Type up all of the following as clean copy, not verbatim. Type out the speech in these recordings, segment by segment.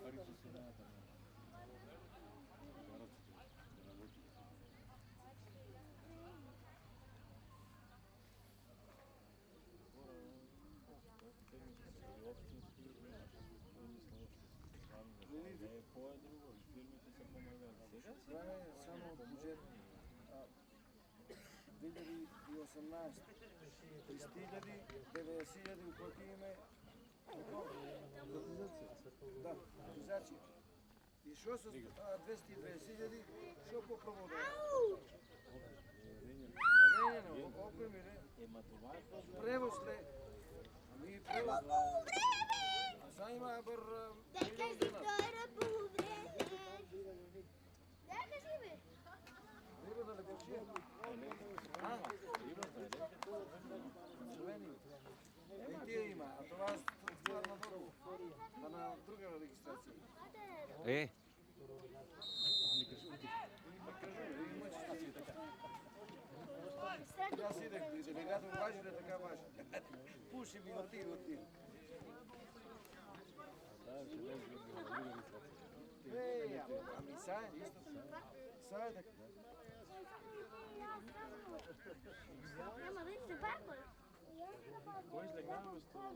Парите се дават на караците, да работи. По е друго, фирмите са помагали. Това е само бюджет 2018. 30 хиляди, 90 хиляди уплатиме. Да, котизация. И що с 220 хиляди, що по-провода? Не, опремире. Превоз ле. Ами превоз. Сега има бър... Дека си втора по време. Дека си бе? Риба да лепочи. Словения. И тия има, а това става надолу. На друга регистрация. Е, Аз идех при делегатор, важи да така важи. Пуши ми отиде. Ами са е, исто. Са е така. Няма да се парква. Кой излегнава с това?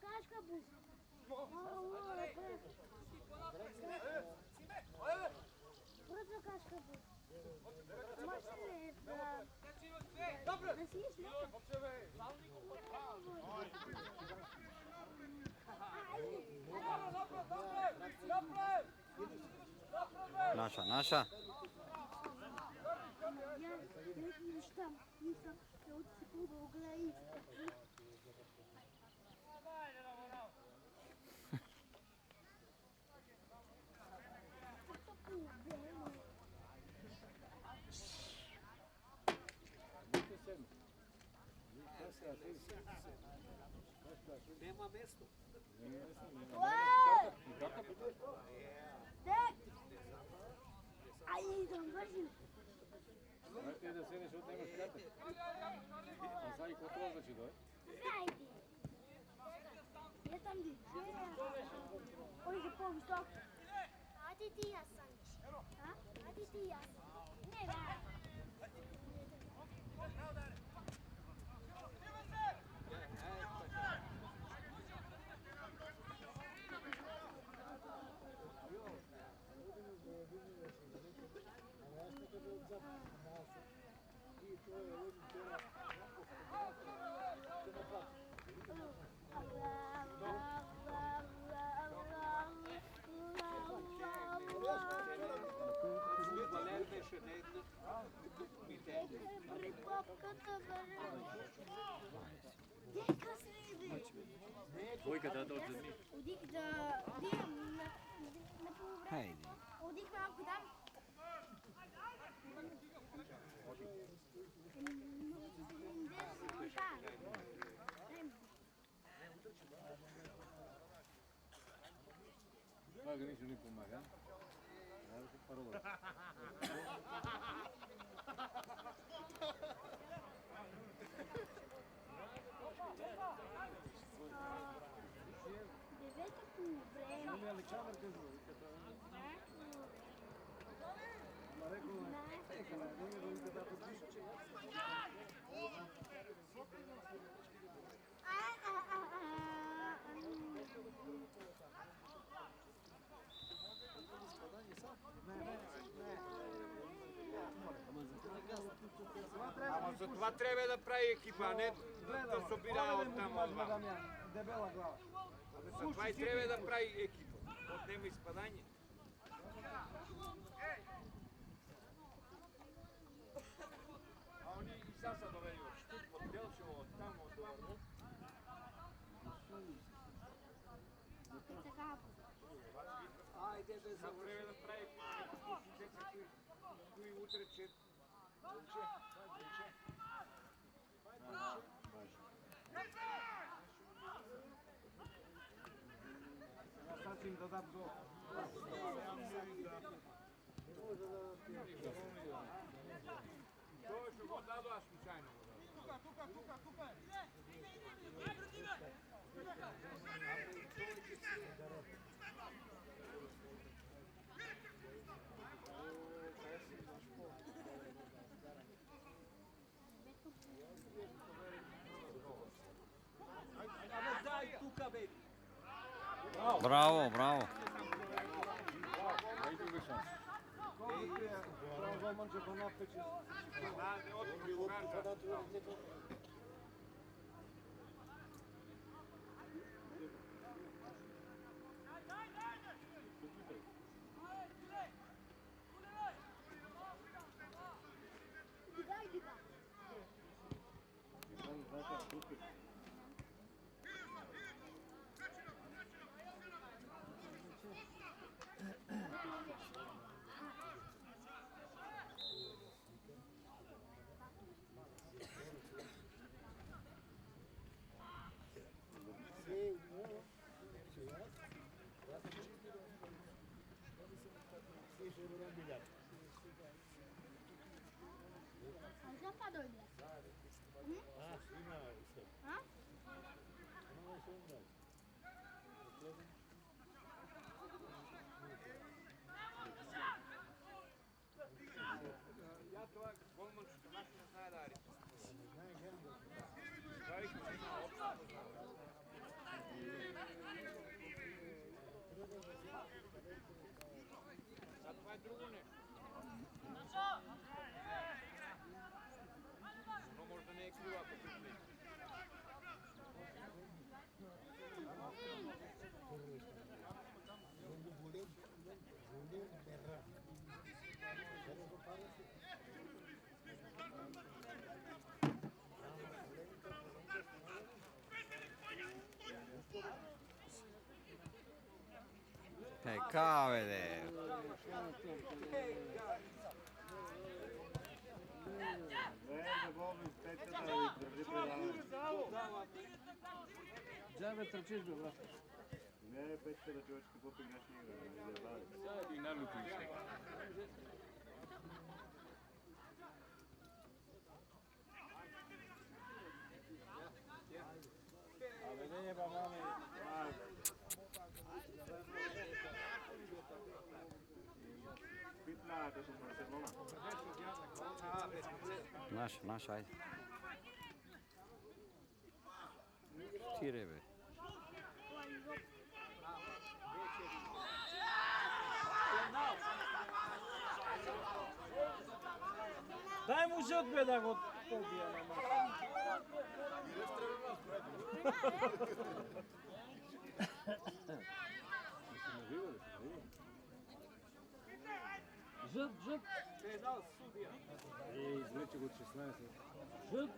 Кашка бу. Просто кашка бу. Може ли да си наша, наша. Я там, я вот секунду угловить. Nema mesto. Ай, да вършим. Ти да седнеш, защото нямаш карта. А сега и какво значи да е? Хайде. Я там ди. Ой, за по-висок. Ади ти аз съм. Ади ти аз. Не, да. Двойката да отзадни. Одих да дием на полувреме. Хайде. Одих малко там. Това нищо не помага. Трябва да се парува. Девета полувреме. Александър казва. Ама рекол не е да подпише. Ама за това трябва да прави екипа, не да събира от там отва. Дебела глава. За това и трябва да прави екипа. Отнема изпадание. А они и сега са довели от Штут, от Делчево, от там, от това. Айде бе, Сега трябва да прави кои утре, че Sad će im da dat gol. To je što god dadu, a slučajno. Bravo, bravo. Daj druga šansa. Koliko je pravo golmanče pa napeće? Daj ga. A já padou, né? Hã? Ja to golman što naš ne zna da radi. Sad tvoje drugo nešto. Ono možda ne je krivo ako pripremi. Cavede. Džabe trčiš be, brate. Ne, pećete da čovječki popik naš igra. Sad i nalupiš. A vedenje ba mami. Bitna, to su Barcelona. Naš, ajde. Tire, be. Daj mu žut be da go pobija na mač. Žut, žut. Pedal sudija. Izleće go 16. Žut.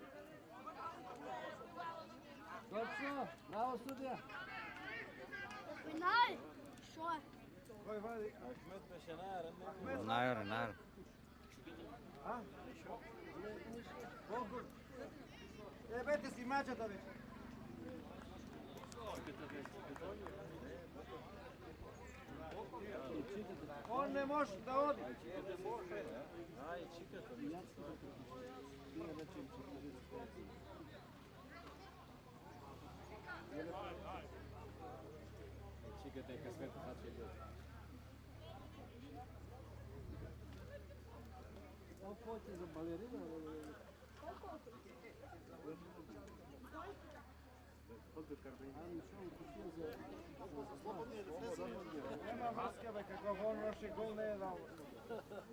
Točno, bravo sudija. Penal. Što je? Koji vadi? Ahmet Mešenar. Nair. A? Koliko? Jebete si mačata već. On ne može da odi. Čekajte, kad sve to sad će ljudi. On poće za balerina. Nema maske be, kako on noši gol ne je dao.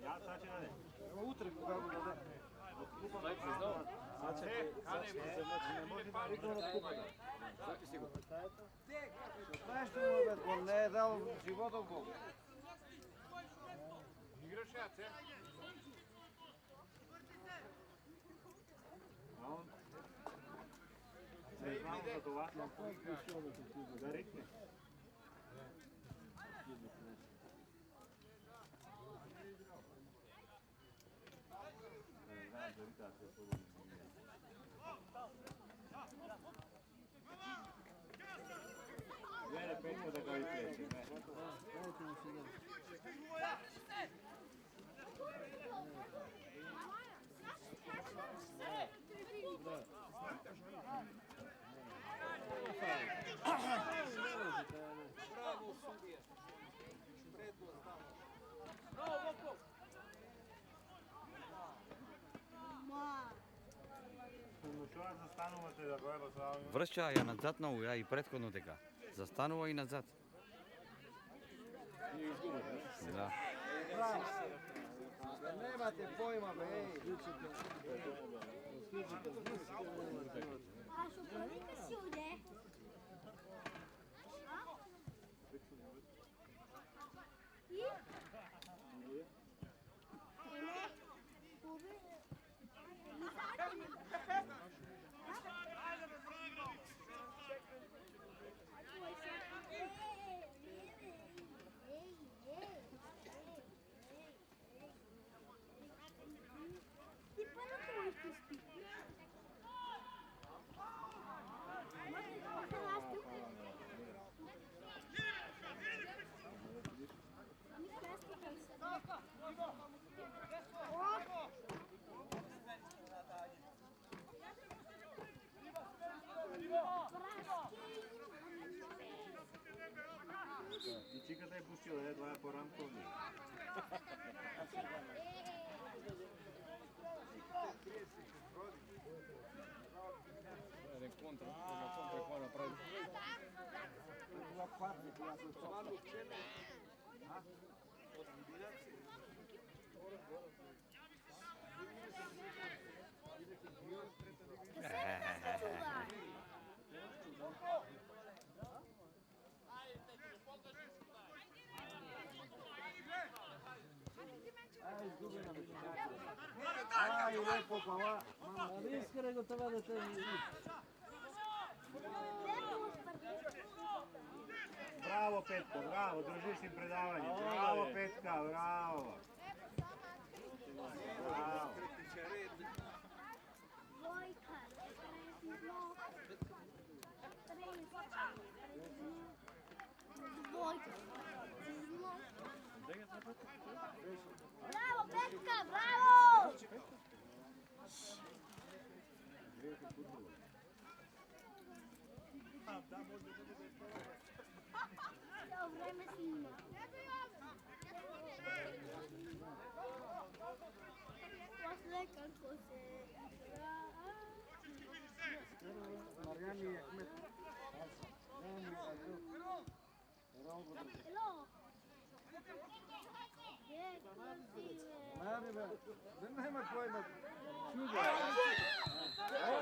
Ja, sad će nade. Evo utrku kako da ne. Daj priznao. Sad će se moći, ne može da niko da skupa. Sad ti sigurno. Znaš što mu be, on ne je dao životov gol. Igraš ja, ce? A on? Ne znamo za to vasno. Da rikne. Дори тази е по-добре. Гледай, Петко да го излезе, не. Дайте му сега. Браво, судия! Предност tamo. Bravo, Voko! Но това застанувате да го еба само. Връща я назад много, я и предходно така. Застанува и назад. Nije izgubio, ne? Да. Nemate pojma, be, ej. A što prodika si ovdje? A? I? Ne. Ove? Ni sad ne. Ti pa na to isti. И чиката е пустила, това е по-рамковни. Jedan kontra koja napravi. Ova parte koja se stvarno učene. Aj, izgubila me. Aj, lepo, pa va. Ali iskare go това да те Браво, Петко, браво, държиш им предаване. Браво, Петка, браво. Браво. Двойка. Двойка. Браво, Петка, браво! Цяло време си има. После какво се... Мариани Ахмет. Ело! Е, красиве! Мари, бе. Да няма pojma.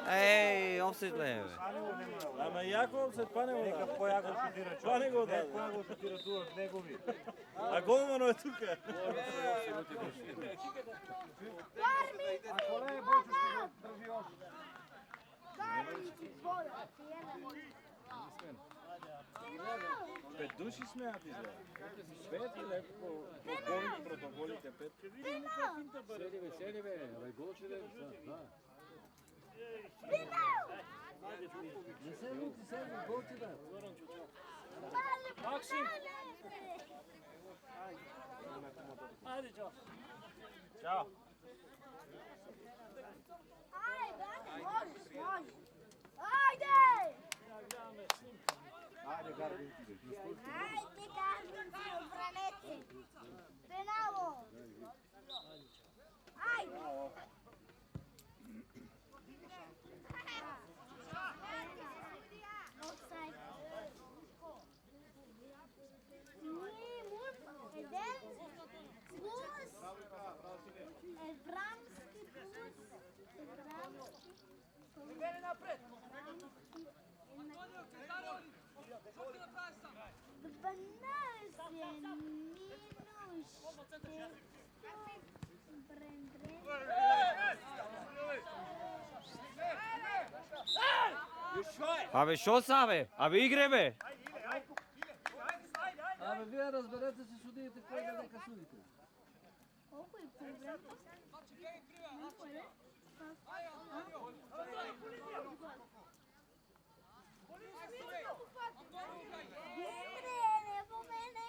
Ей, офсайд ли е, бе? Ама яко офсайд, па не го да. Нека по-яко шутира човек. Па не го да. Нека по-яко шутира тук, негови. А голмано е тук. Ако не е Бойчо, ще го държи още. Карли, боля, ти е на моя. Пет души смеят изгледа. Пет и леко по протоколите пет. Sedi be, ovaj gol će da... Не се лути, сега гол ти да. Максим! Чао. Ajde, brate, možeš, možeš. Ajde! Ajde, Garbin ti. Ajde, Garbinci, obranete. Penalo. Ajde. Offside. Nije mur, jedan plus, Ebramski plus, Kreni napred! 12 je minus 4. Абе, шо са, бе? Абе, игре, бе! Абе, вие разберете се судиите, кой да нека судите. Колко е проблем? Колко е? Ne po mene.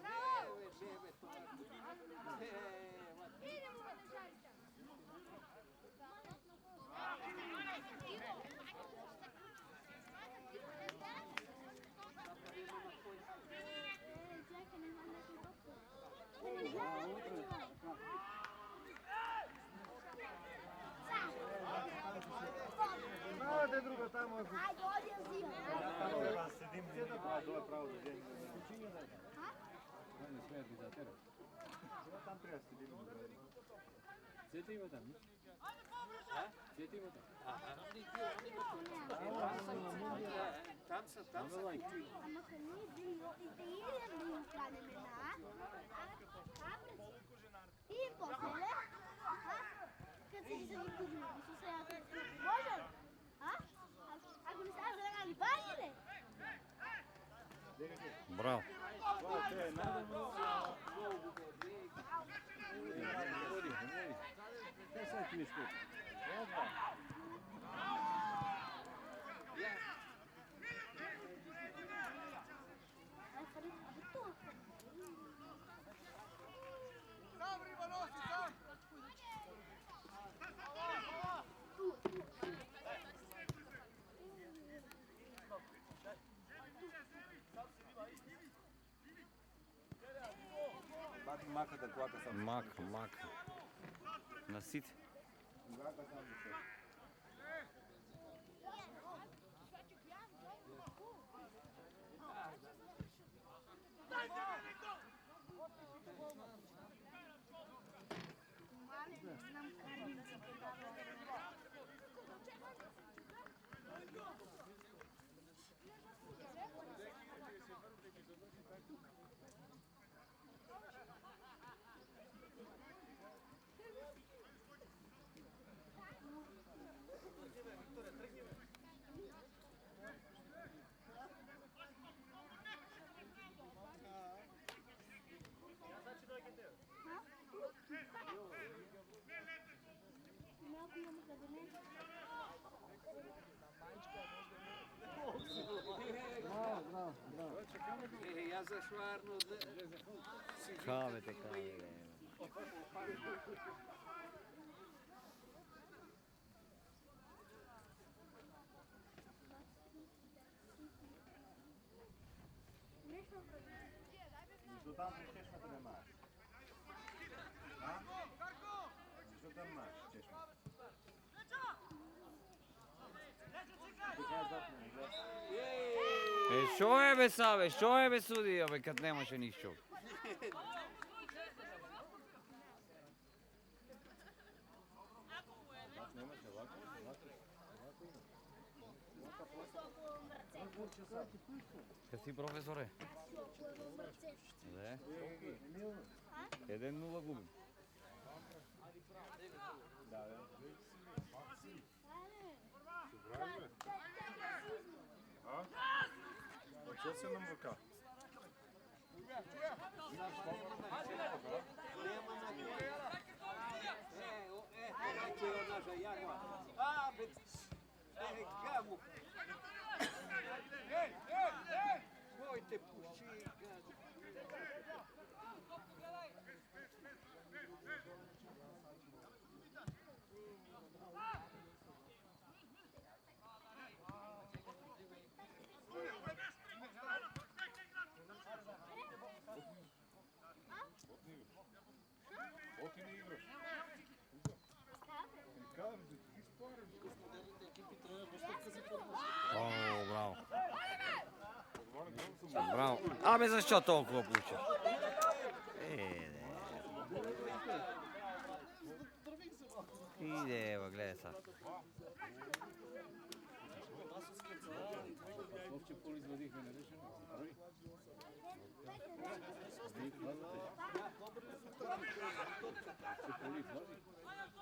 Bravo! Idemo da žalite. Čekaj, ne znam da ti doktor. Znate druga tamo. Ajde, odjel zima. Dole pravo do djenja. Ne smije ti za teren. Tam treba sedimo. Sjeti ima tam, sjeti ima tam. Tam sam ti čuo. Ама kad nije bilo i da idem da im kradem jedna, i posle, kad se nisam nikudili, su se ja to može li? Ako ne stavim da li banjile? Bravo. Kaj sad ti mi škuti? Маката клака sam. Mak. Nasit. Клака sam da se. Малко имаме да донесе. Ja za švarno... Kavete. Защо там по чешмата не маеш? Защо там маеш чешмата? Що je be Save, što je be sudio be kad ne može nišću? Kad si profesore? Ne? 1-0 gubim. Hoće se nam ruka? Pojte puši. Оти не играш. Казвам, да ти спорим. O, bravo. Bravo. Abe, zašto toliko puče? Ide, evo, gledaj sad. Uopće pol izvodih me ne reši, prvi.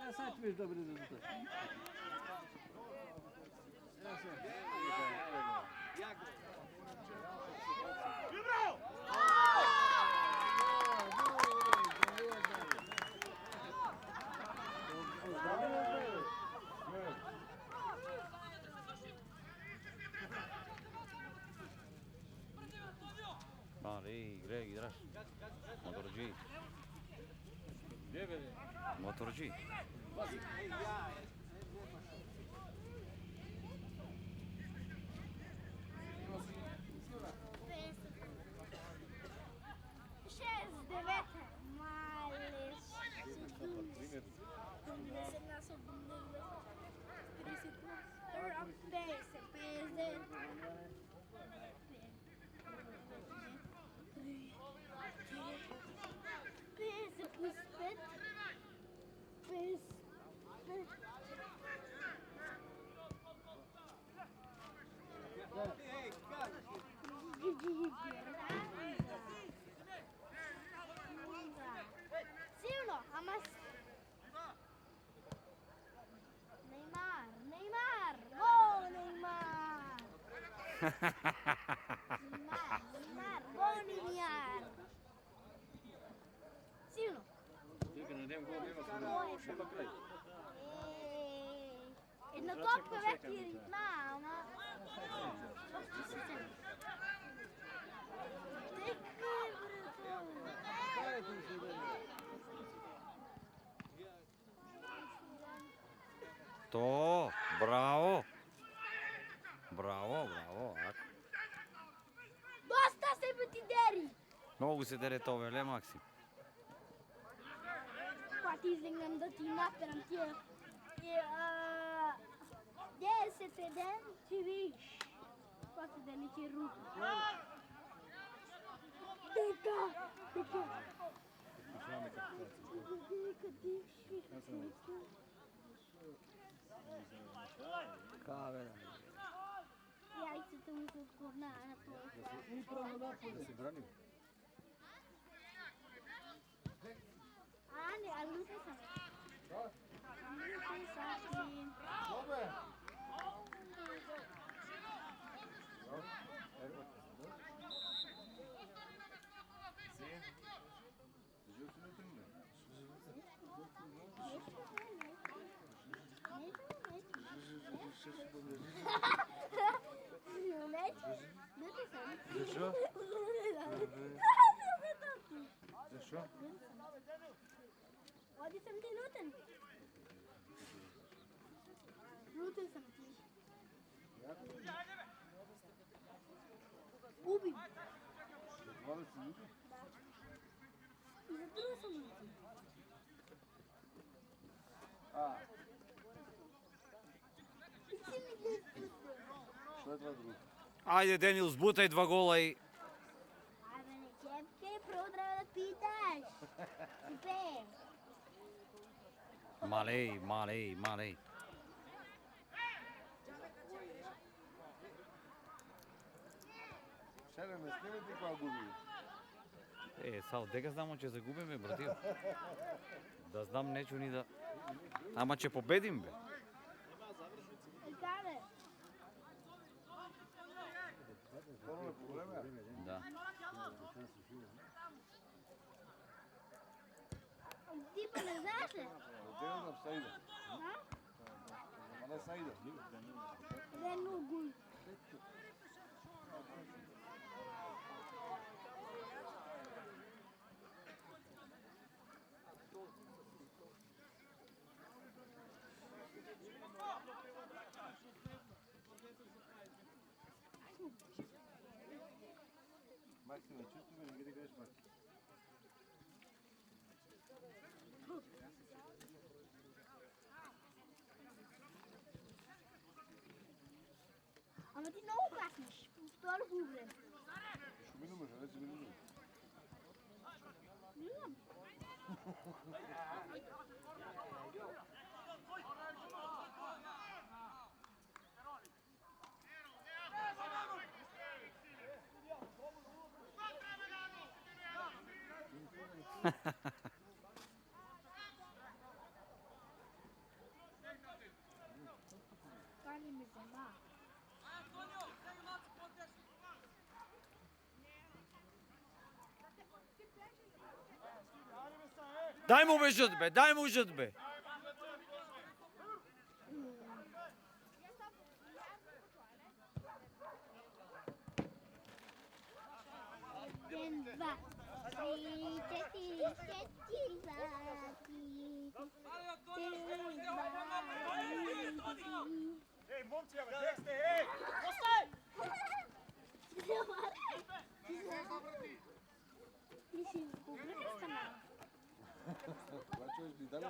Ja sad ću viš dobri rezultat. Малей, Грег, играш. Моторджи. Gdje be? Моторджи. Šest, devete, male, Primjer. 50 plus 5, 50. ¿Sí o no? Jamás. Neymar, Neymar, ¡gol Neymar! Neymar, Neymar, ¡gol Neymar! ¿Sí o no? Ti kad ne idem gol, nema se na šupa kraj. Jedno topka veki ritma, ona... Tek To, bravo. Bravo, bravo. Ako. Dosta se ti deri! Много се дере то, веле, Максим. Pa ti izlegnem da ti naperam ti gdje se teden ti viš pa se da neki ruku deka Каве, да. Яйцата му се отгорна на това. Da se branim. А, не, ali lute sam. Lute sam. Защо? Защо? Ovdje sam ti luten. Luten sam ti. Ubim. 20 ljudi? I za drugo sam luten. A, I ti mi gdje što je dva druga? Ajde, Denil, zbutaj 2 gola i... Ajde, ne čepke, prvo treba da pitaš. Super. Малей, малей, малей. Шере, не снимете кога губи. Са, дека знамо че загубиме, братио. Да знам нечу ни да... Ама че победим, бе. I kada? Ono по време. Да. Ti pa ne znaš li? Те не знам, Саида. Ha? Ама не Саида. Renu gul. Максиме, чувстваме ли ги да играеш Максим? Ама ти много каснеш. Второ бубре. Ще минуваш, а не си минуваш. Не знам. Кали ме взема. Дай му бе жът, бе, дай му жът, бе. Den 2, 3, 4, 4, 2, Ej, momci, a gdje ste, ej! Mislim, pogledaj kanal. Znači još bi dalje.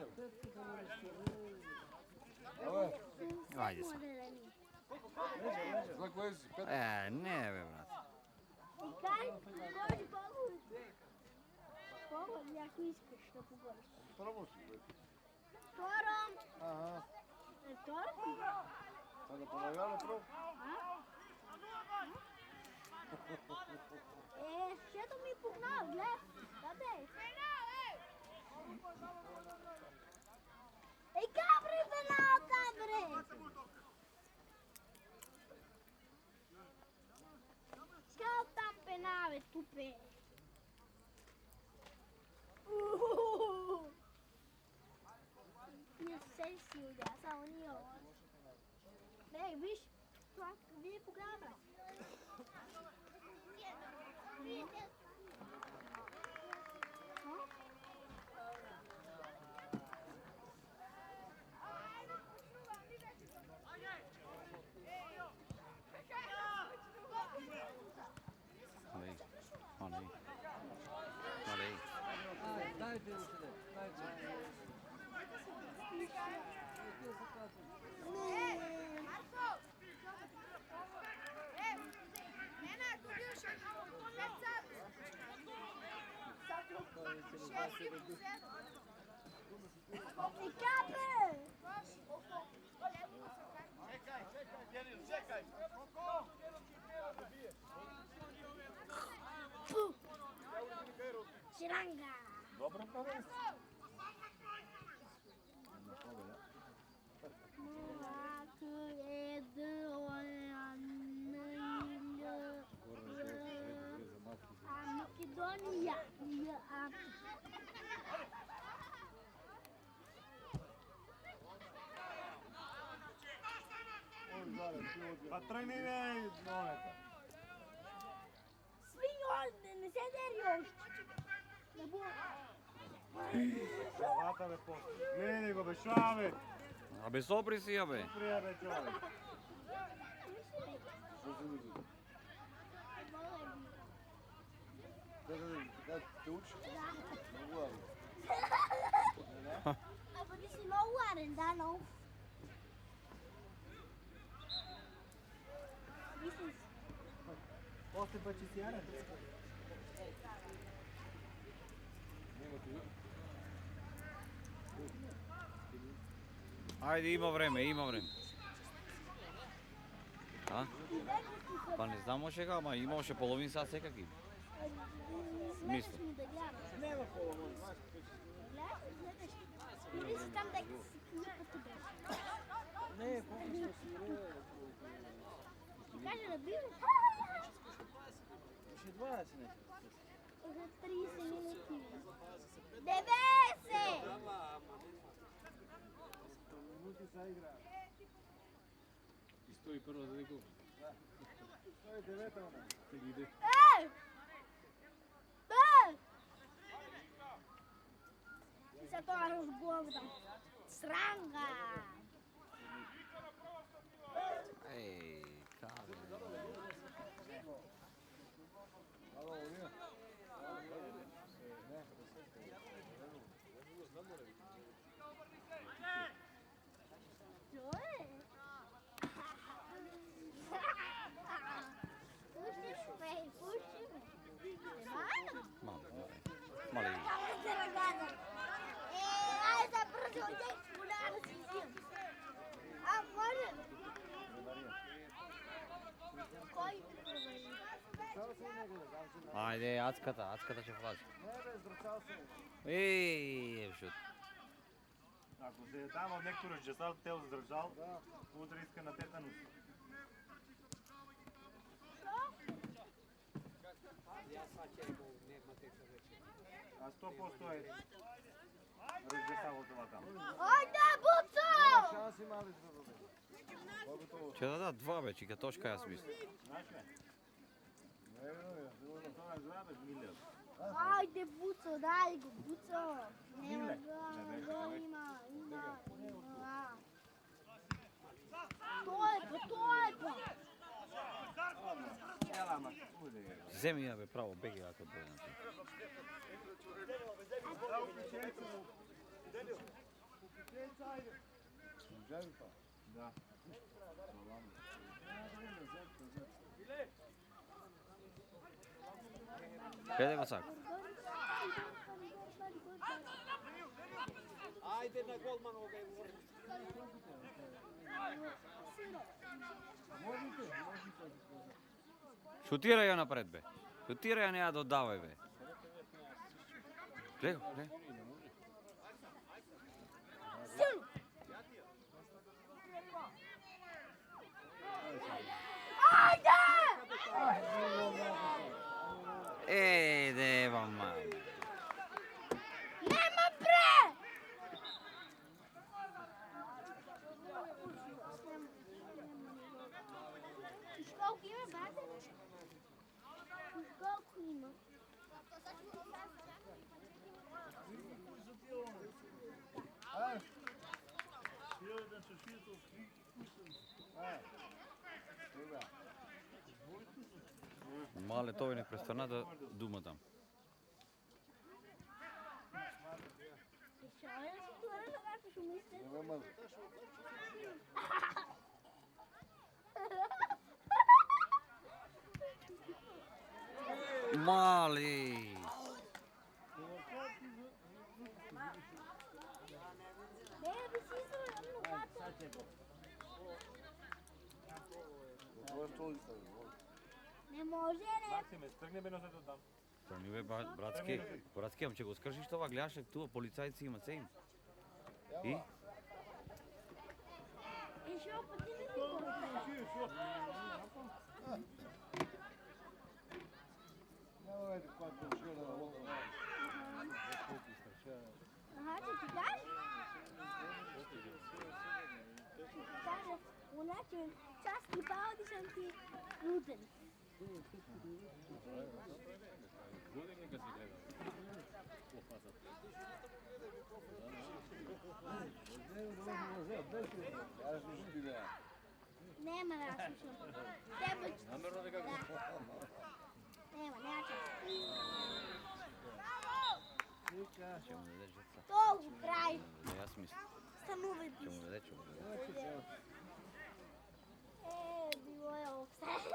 Ovo, Ajde sad. znak vezi, 5. Ne be, brate. I kaj? Pogodi, pogodi. Pogodi, jak misliš da pogodiš? Prvo si vezi. Torom. Aha, Torom? sada ponavljamo prvo. Ще да ми погнал, глед. Да бе. Ей, кабре, пенал, кабре. Скал там пенале, тупе. Не се силда, само ние. Ей, виж, това, вие погнал, Olej. Dajte mi se ne, dajte. Ей, кабре. Ширанга. Dobro prvenstvo. Македония. Pa trojni ne, momenta. Свиньоне, не се дери още. Не бъде. Savata me posto. Gledi go, be šave. Abe sopri si, abe. Prija be čovjek. Što se vidi? Така те учиш? Много ладно. Абе, ти си много ладен, да, много. Мислиш? После па че си ярен. Nema ti vidi. Ajde, ima vreme. A? Pa ne znamo še ga, ma imao še polovin sat sekaki. Сметаш ми да гледаш. Нема половин. Гледаш, гледаш. Или си там да си клипата беше. Не, помниш си Каже да бива. Ще 20 не. За 30 минути. 90! Минути са игра. I 101 da ne kupi. 109 ona. Tek ide. Ej! Ej! И се това разговдам. Сранга! Ej, kave. Alo, ovdje. Що е? Пуши ме. Нормално? Mali. Каме се ръгата. Айде бързо, отей, моля да си взимам. Може ли? Кой провери? Здрчал се него, да се на. Ajde, acката će vlazi. Не бе, здрчал се. Ej, evšut. Ако се е там от некоторо часал, те оздържал, утре иска на тетанус. А 100% е разжесало това там. Айде, Буцо! Шанси мали да даде. По-готово. Će da da dva već i kad toška ja smislim. Знаеш ли? Не, не, не. Това е злабе, милият. Ajde, Buco, daj go, Buco. Nema ga, ima. To je pa. Zemi ja be pravo begi ako dođe. Želi pa? Da. Къде го сак? Ajde na golmanoga i uvori. Шутирай я напред, бе. Шутирай я, не я додавай, бе. Гледай го, гледай. Дева мама. Nema pre! Viš koliko ima, brate? Viš koliko ima? Мале, той не престана да дума там. Мали! Не може, не. Максиме, стръгни бе носето там. Тръгни бе, братски, ам че го скършиш това, гледаш ли това, полицайци имат се им. И? И ще опъти ли ти го? Аха, че ти кажеш? Каже, уначин, част ти паudi съм ти руден. Godinnika si gleda. Nema da ja slušam. Treba ću. Namjerno da ga Nema čast. Ще му дадеш деца. То го прави. Не, аз мисля. Станувай Ще му даде, че му даде. Било е офсайд.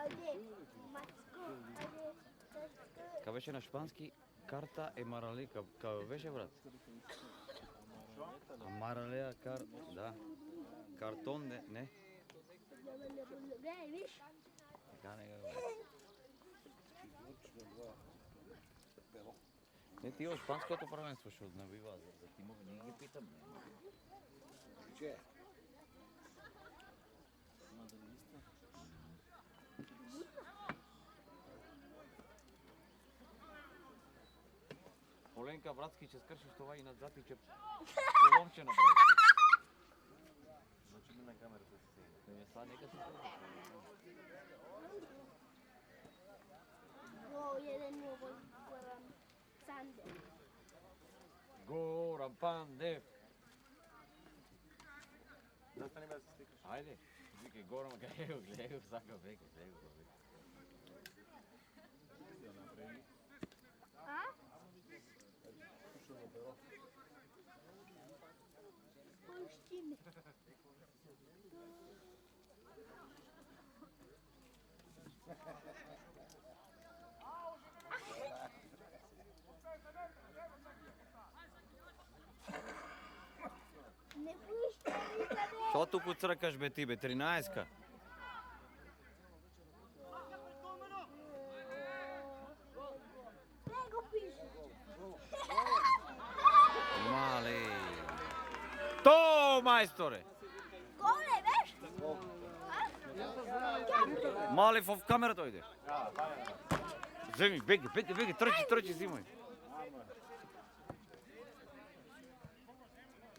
Ajde, Macko, ajde. Ка беше на шпански, карта е марали, ка беше, брат? Маралея да. Картон, не. Гледай, виж. Така не го. Не, ти от шпанското първенство ще набива за тимове, ние ги питам. Че? Оленка, братски, че скършиш това и назад и че поломче направиш. Значи ми на камерата си сега. Не, това нека си Go, jedan nuovo Goran Sander. Горан Пандев. Застани бе да се стикаш. Айде, викай Горан, гледай го, всяка века, гледай го. A? Pušti me. Не пуща никъде. Що тук отсръкаш, бе ти, бе, 13-ка? Не го пише. Мале. То, майсторе! Голе, виж? Мале, в камерата дойде. Вземи, беги, тръчи, взимай.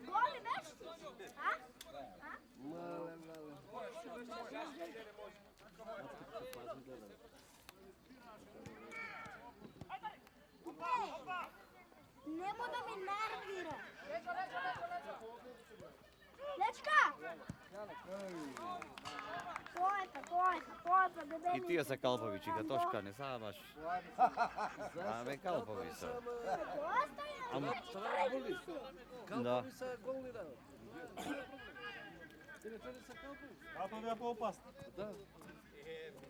Голе, виж? А? Мале, Nemo da mi nervira. Dečka! Pojka, bebe. I tija sa Kalpovići, kad toška ne sada baš. A be Kalpovi sa. Da. A to je по-опасно. Да.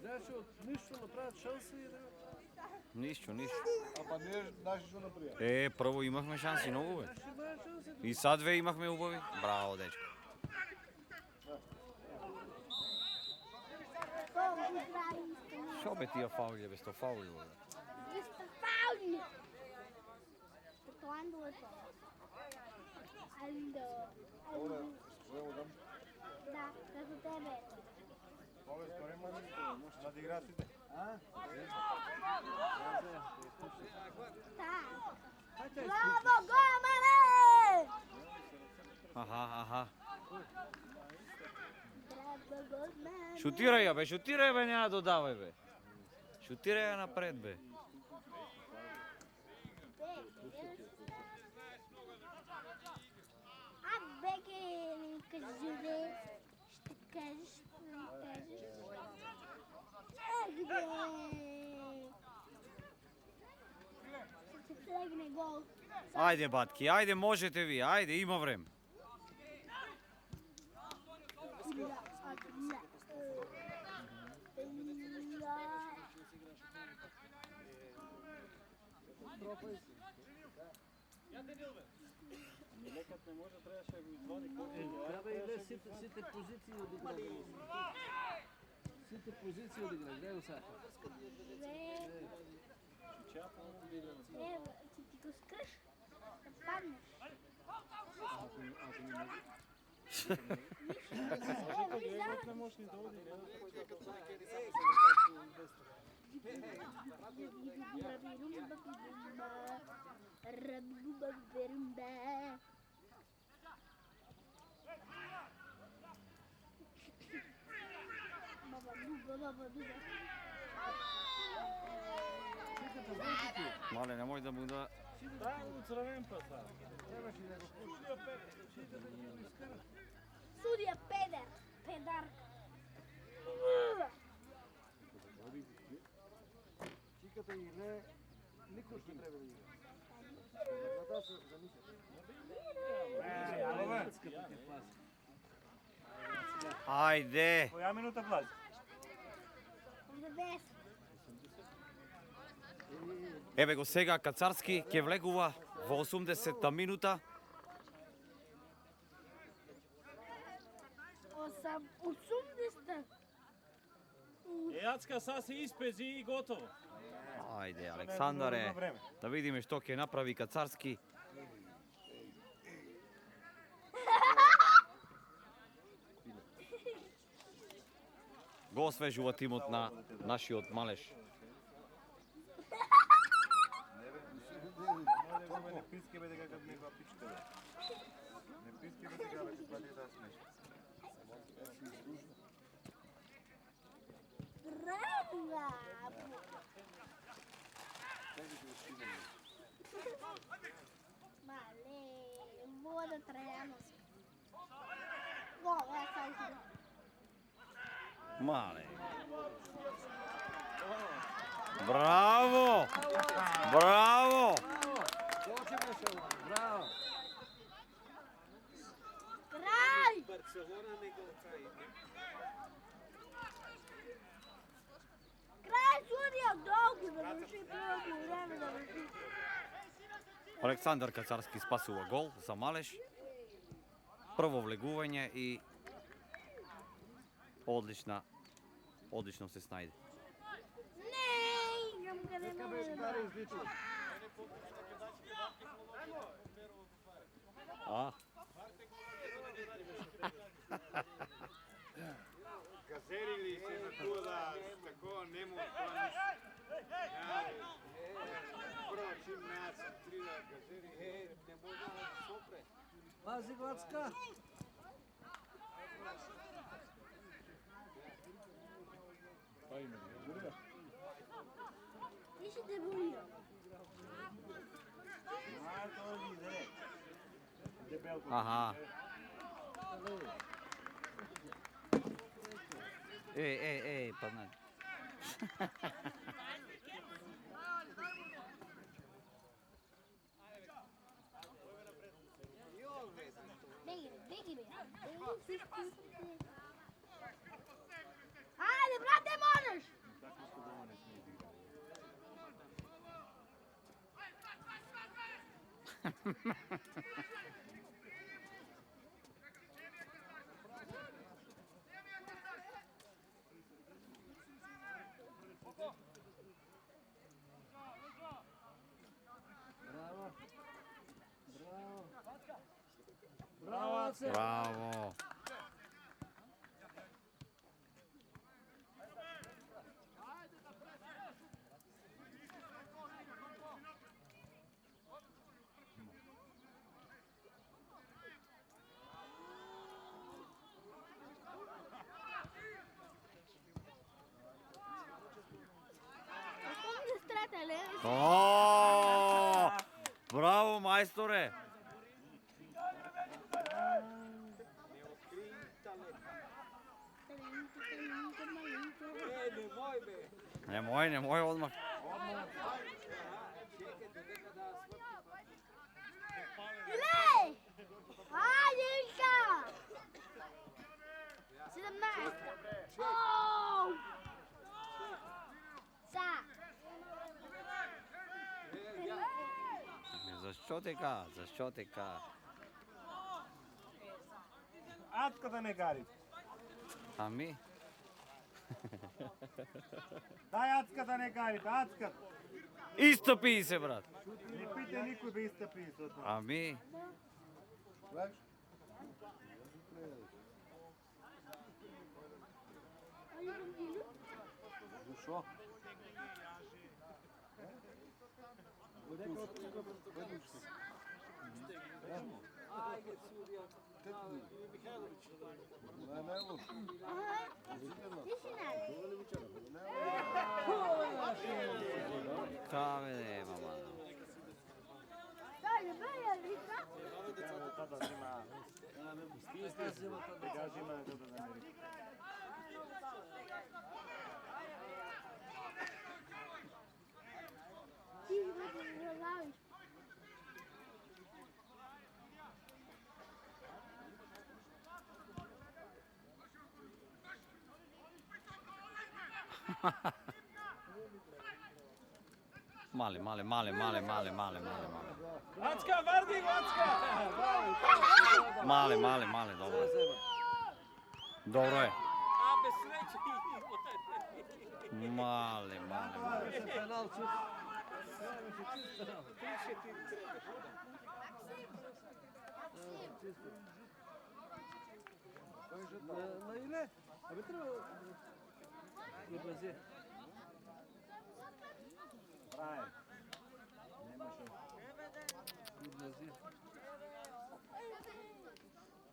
Значи от нищо направят шанси и да... Nišću. А па не знаеш што направи. Prvo imahme šansi mnogo, be. Ще имаят шанси да... I sad dve imahme ubovi. Bravo, dečko. Što be tija faulje, bez to faulje. Isto faulje. To ando to. Ando. Da, kako tebe. Ove sprema надиграците. Da. Bravo, golmane! Aha. Bravo, golmane! Šutiraj be, няма доdavaj be. Šutiraj ja napred be. А беге, кажи бе, ще кажеш. Бе! Ще се тръгне гол. Ajde, batki, ajde, možete vi, ajde, ima vreme. Лекът не може, трябваше да го извади. Трябва и не сите позиции одиграли. Сите позиции одиграли. Дай го сега. Трябва, че ти го скръш, да паднеш. Виждам. Не можеш ни да оди. Мале, nemoj da mu da... Дай го отстранен път. Судия педер, педарка. Чиката и не, никой ще трябва да игра. Да се замислят. Ajde! Коя минута влази? Evo go сега Kacarski, ke vlegува во 80-та минута. 80. Jacka sad se ispezi i gotovo. Ajde, Aleksandare, da vidimo što ke napravi Kacarski. Го освежува тимот на нашиот Малеш. Не писки бе дека кад негова пичка бе. Не писки бе дека бе пади да смеш. Драга! Мале, вода трябва. Го, сега. Мале. Браво! Браво! Браво! Край! Край, судия, долго да върши първо време да върши. Александар Кацарски спасува гол за Малеш. Прво влегување и одлично се снајде. Не, играм къде Нека ме беше кари изличи. Газерили се на това да такова немо това прво чим наци три да газери не може да сопре. Пази Глацка! Ти ще дебулира. Ай, това Belko. Aha. Ej, pa znači. Begi. Ajde, brate, možeš! Bravo. Bravo, Ace. Bravo. Come stratele? O, bravo, majstore. Nemoj odmah. Lej! Ajde, Ilka! 17. Oh! Sa! Zaščoteka. Acka da ne gari. A mi? Daj Acka da ne gari, Acka. Istopi se, brat. Ne pite niko da istopi se od nas. A mi? Що? Šta vedemo, mano? Daj, bej, Ilka! Tada zima. Сега зима е да намери. Ti budeš zaviš. Mali. Acka, Vardi, Acka! Mali, dobro. Dobro je. Mali. Penal čist. Na ile? A bi trebao... Odlazi. Frajer. Nemaš Odlazi.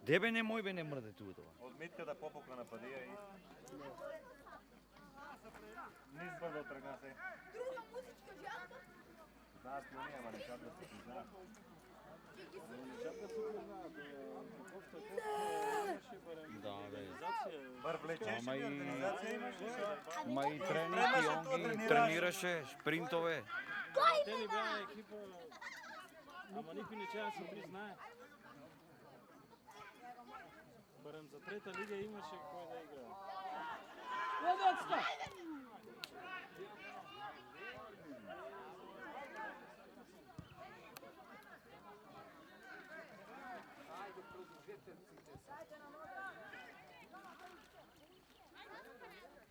Debe nemoj ne mrde tu to. od Mitka da popukla na padija i... Nis brdo trgna se. Znaš ti unija, ma ne čak da se ti zna. Da, bе. Bar влечеше Ама ли и- организация имаш ли? Ма и Трябваше тренинги, то онги, тренираш. тренираше, шпринтове. Те ли бяха екипа, ама никой не чая да се признае. Барем за трета лига имаше кой да играе. Водецка!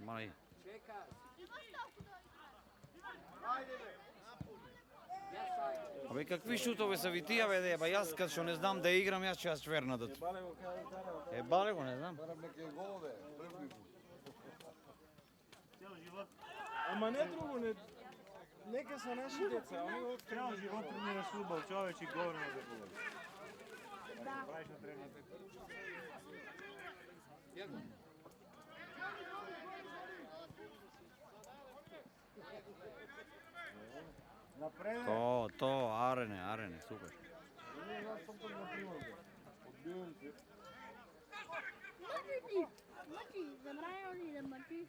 Мали. Абе, какви шутове са ви тия, бе, ба јас кад што не знам да играм, јас ќе ја чверна да... Бале го, не знам. Барам неке голове, првни пут. Цял живот, Ама не друго, нека са наши деца, они го цял живот тренираш футбол, човече, говорим за футбол. Да. Правиш на тренировка. Напред. То, арене, супер. Не, аз съм тук на приморка. Мъчи, забравял ли да мъчиш?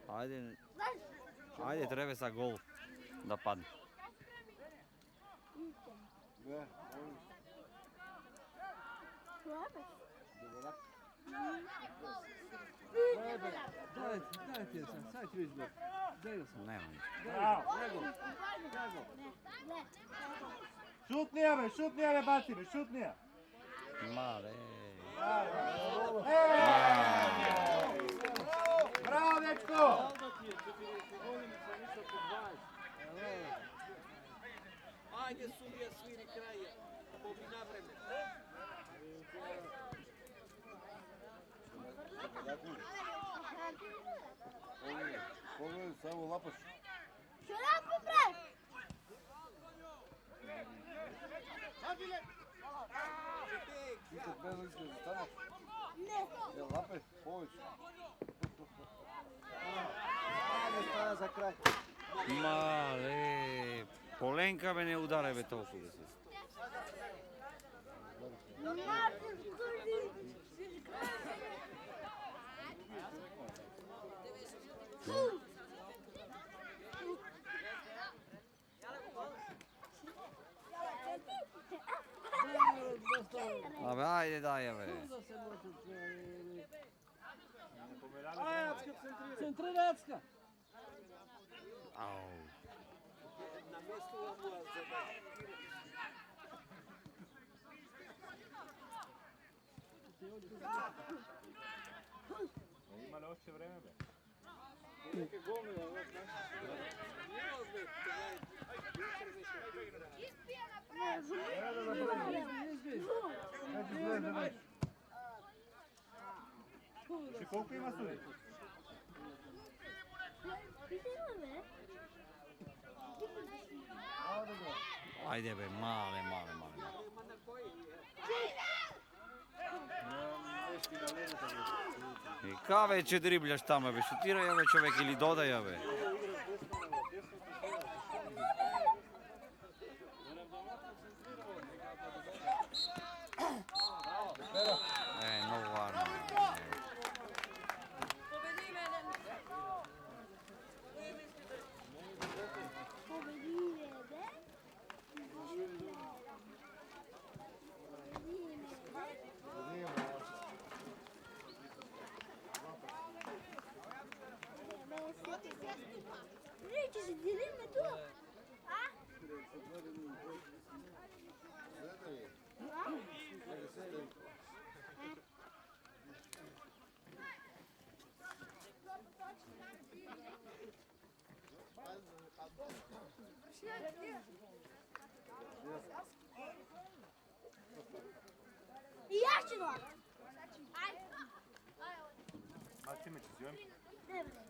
Ajde, ajde, treba sa gol da padne. Dajte, sad ću vidjeti gol. Daj ga sam. Nema ništa. Šutnija me baci me, šutnija. Male. Bravo, dečko! Ajde, Sumija, sviri kraje. Pobi na vreme. Pogledaj samo lapaš. Šarapu, bre! Ti kad bez iskre zastaneš? Ne. Jel lape? Pović. Male. Polenka me ne udare be toliko da se. Abe, ajde daj, abe. Centriracka! Au. Ima li ošće vreme, be? Še koliko ima sudi? Ajde be, male. I ka veće dribljaš tamo, be, šutiraj ove čovjek ili dodaj ove. No varno. Neće se delime tu. A? I ja ću da. Ajde. A ti me će zjom? Ne bre.